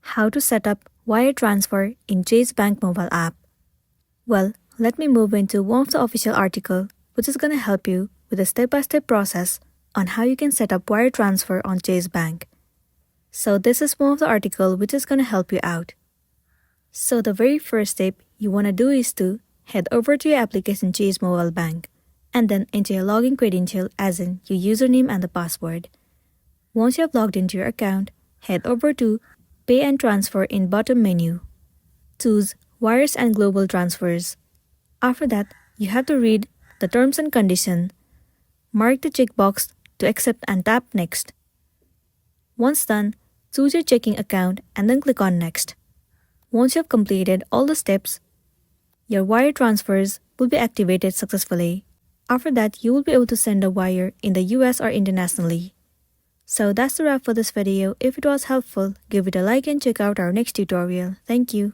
How to set up wire transfer in Chase Bank mobile app. Well, let me move into one of the official article which is going to help you with a step-by-step process on how you can set up wire transfer on Chase Bank. So this is one of the article which is going to help you out. So the very first step you want to do is to head over to your application Chase Mobile Bank and then enter your login credential as in your username and the password. Once you have logged into your account, head over to Pay and Transfer in bottom menu. Choose Wires and Global Transfers. After that, you have to read the terms and conditions. Mark the checkbox to accept and tap Next. Once done, choose your checking account and then click on Next. Once you have completed all the steps, your wire transfers will be activated successfully. After that, you will be able to send a wire in the US or internationally. So that's the wrap for this video. If it was helpful, give it a like and check out our next tutorial. Thank you.